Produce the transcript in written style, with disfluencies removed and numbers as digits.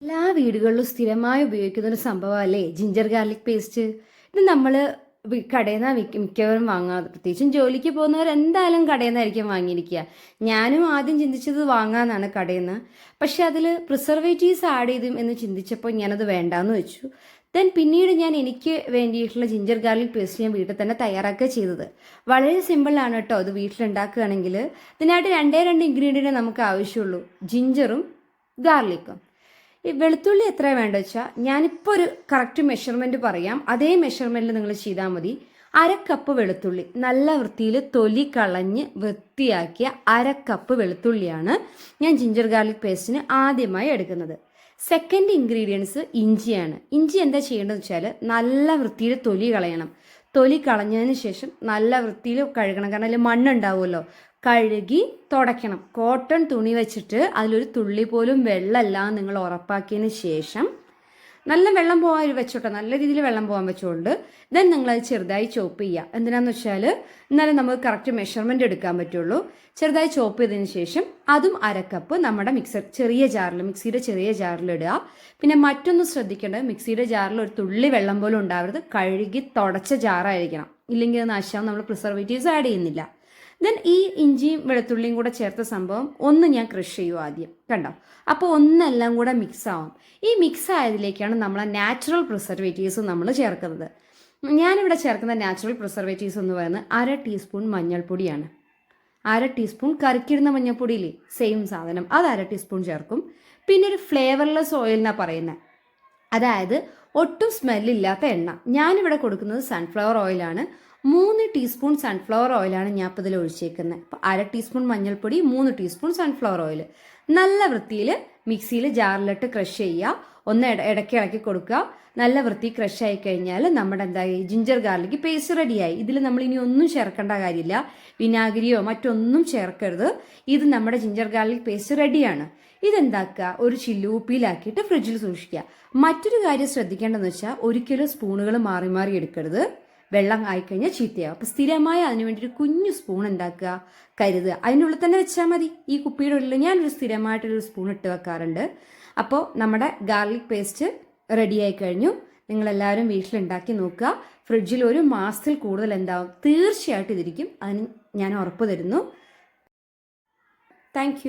എല്ലാ വീടുകളിലും സ്ഥിരമായി ഉപയോഗിക്കുന്ന ഒരു സംഭവമല്ലേ ജിഞ്ചർ ഗാർലിക് പേസ്റ്റ്. ഇത് നമ്മൾ കടയിൽ നിന്ന് മിക്കവരും വാങ്ങാതെ, പ്രത്യേകിച്ചും ജോലിക്ക് പോകുന്നവർ എന്തായാലും കടയിൽ നിന്നായിരിക്കും വാങ്ങിയിരിക്കുക. ഞാനും ആദ്യം ചിന്തിച്ചത് വാങ്ങാമെന്നാണ് കടയിൽ നിന്ന്. പക്ഷെ അതിൽ പ്രിസർവേറ്റീവ്സ് ആഡ് ചെയ്തും എന്ന് ചിന്തിച്ചപ്പോൾ ഞാനത് വേണ്ടാന്ന് വെച്ചു. പിന്നീട് ഞാൻ എനിക്ക് വേണ്ടിയിട്ടുള്ള ജിഞ്ചർ ഗാർലിക് പേസ്റ്റ് ഞാൻ വീട്ടിൽ തന്നെ തയ്യാറാക്കുക ചെയ്തത്. വളരെ സിമ്പിളാണ് കേട്ടോ. അത് വീട്ടിലുണ്ടാക്കുകയാണെങ്കിൽ ഇതിനായിട്ട് രണ്ട് ഇൻഗ്രീഡിയൻറ്റ് നമുക്ക് ആവശ്യമുള്ളൂ: ജിഞ്ചറും ഗാർലിക്കും. ഈ വെളുത്തുള്ളി എത്ര വേണ്ട വെച്ചാൽ ഞാനിപ്പോൾ ഒരു കറക്റ്റ് മെഷർമെൻറ്റ് പറയാം. അതേ മെഷർമെൻറ്റിൽ നിങ്ങൾ ചെയ്താൽ മതി. 1/2 കപ്പ് വെളുത്തുള്ളി, നല്ല വൃത്തിയിൽ തൊലി കളഞ്ഞ് വൃത്തിയാക്കിയ 1/2 കപ്പ് വെളുത്തുള്ളിയാണ് ഞാൻ ജിഞ്ചർ ഗാർലിക് പേസ്റ്റിന് ആദ്യമായി എടുക്കുന്നത്. സെക്കൻഡ് ഇൻഗ്രീഡിയൻസ് ഇഞ്ചിയാണ്. ഇഞ്ചി എന്താ ചെയ്യേണ്ടതെന്ന് വെച്ചാൽ നല്ല വൃത്തിയിൽ തൊലി കളയണം. തൊലി കളഞ്ഞതിന് ശേഷം നല്ല വൃത്തിയിൽ കഴുകണം. കാരണം അതിൽ മണ്ണുണ്ടാവുമല്ലോ. കഴുകി തുടയ്ക്കണം. കോട്ടൺ തുണി വെച്ചിട്ട് അതിലൊരു തുള്ളി പോലും വെള്ളമല്ല നിങ്ങൾ ഉറപ്പാക്കിയതിന് ശേഷം നല്ല വെള്ളം പോകാൻ വെച്ചോട്ടെ, നല്ല രീതിയിൽ വെള്ളം പോകാൻ വെച്ചുകൊണ്ട് നിങ്ങളത് ചെറുതായി ചോപ്പ് ചെയ്യുക. എന്തിനാന്ന് വെച്ചാൽ എന്നാലും നമുക്ക് കറക്റ്റ് മെഷർമെൻറ്റ് എടുക്കാൻ പറ്റുള്ളൂ. ചെറുതായി ചോപ്പ് ചെയ്തതിന് ശേഷം അതും 1/2 കപ്പ് നമ്മുടെ മിക്സിയുടെ ചെറിയ ജാറിൽ ഇടുക. പിന്നെ മറ്റൊന്ന് ശ്രദ്ധിക്കേണ്ടത്, മിക്സിയുടെ ജാറിൽ ഒരു തുള്ളി വെള്ളം പോലും ഉണ്ടാവരുത്. കഴുകി തുടച്ച ജാറായിരിക്കണം, ഇല്ലെങ്കിൽ അത് നാശാവും. നമ്മൾ പ്രിസർവേറ്റീവ്സ് ആഡ് ചെയ്യുന്നില്ല. ഈ ഇഞ്ചിയും വെളുത്തുള്ളിയും കൂടെ ചേർത്ത സംഭവം ഒന്ന് ഞാൻ ക്രഷ് ചെയ്യും ആദ്യം, കണ്ടോ? അപ്പോൾ ഒന്നെല്ലാം കൂടെ മിക്സ് ആവും. ഈ മിക്സ് ആയതിലേക്കാണ് നമ്മൾ നാച്ചുറൽ പ്രിസർവേറ്റീവ്സ് നമ്മൾ ചേർക്കുന്നത്. ഞാനിവിടെ ചേർക്കുന്ന നാച്ചുറൽ പ്രിസർവേറ്റീവ്സ് എന്ന് പറയുന്നത് 1/2 ടീസ്പൂൺ മഞ്ഞൾപ്പൊടിയാണ്. 1/2 ടീസ്പൂൺ കറിക്കിടുന്ന മഞ്ഞൾപ്പൊടിയില്ലേ, സെയിം സാധനം, അത് 1/2 ടീസ്പൂൺ ചേർക്കും. പിന്നെ ഒരു ഫ്ലേവർലെസ് ഓയിൽ എന്നാണ് പറയുന്നത്, അതായത് ഒട്ടും സ്മെല്ലില്ലാത്ത എണ്ണ. ഞാനിവിടെ കൊടുക്കുന്നത് സൺഫ്ലവർ ഓയിലാണ്. 3 ടീസ്പൂൺ സൺഫ്ലവർ ഓയിലാണ് ഞാൻ ഇപ്പോൾ ഇതിൽ ഒഴിച്ചേക്കുന്നത്. അപ്പോൾ 1/2 ടീസ്പൂൺ മഞ്ഞൾപ്പൊടി, 3 ടീസ്പൂൺ സൺഫ്ലവർ ഓയിൽ. നല്ല വൃത്തിയിൽ മിക്സിയിൽ ജാറിലിട്ട് ക്രഷ് ചെയ്യുക. ഒന്ന് ഇടയ്ക്ക് ഇളക്കി കൊടുക്കുക. നല്ല വൃത്തി ക്രഷ് ആയി കഴിഞ്ഞാൽ നമ്മുടെ എന്തായി, ജിഞ്ചർ ഗാർലിക് പേസ്റ്റ് റെഡിയായി. ഇതിൽ നമ്മൾ ഇനി ഒന്നും ചേർക്കേണ്ട കാര്യമില്ല. വിനാഗിരിയോ മറ്റൊന്നും ചേർക്കരുത്. ഇത് നമ്മുടെ ജിഞ്ചർ ഗാർലിക് പേസ്റ്റ് റെഡിയാണ്. ഇതെന്താക്കുക, ഒരു ചില്ലുകുപ്പിയിലാക്കിയിട്ട് ഫ്രിഡ്ജിൽ സൂക്ഷിക്കുക. മറ്റൊരു കാര്യം ശ്രദ്ധിക്കേണ്ടതെന്ന് വെച്ചാൽ ഒരിക്കലും സ്പൂണുകൾ മാറി മാറി എടുക്കരുത്. വെള്ളം ആയിക്കഴിഞ്ഞാൽ ചീത്തയാവും. അപ്പോൾ സ്ഥിരമായി അതിന് വേണ്ടി ഒരു കുഞ്ഞു സ്പൂൺ ഉണ്ടാക്കുക, കരുതുക. അതിൻ്റെ ഉള്ളിൽ തന്നെ വെച്ചാൽ മതി. ഈ കുപ്പിയുടെ ഉള്ളിൽ ഞാനൊരു സ്ഥിരമായിട്ടൊരു സ്പൂൺ ഇട്ട് വെക്കാറുണ്ട്. അപ്പോൾ നമ്മുടെ ഗാർലിക് പേസ്റ്റ് റെഡിയായി കഴിഞ്ഞു. നിങ്ങളെല്ലാവരും വീട്ടിലുണ്ടാക്കി നോക്കുക. ഫ്രിഡ്ജിൽ 1 മാസത്തിൽ കൂടുതൽ എന്താവും, തീർച്ചയായിട്ടും ഇതിരിക്കും. അതിന് ഞാൻ ഉറപ്പ് തരുന്നു. താങ്ക്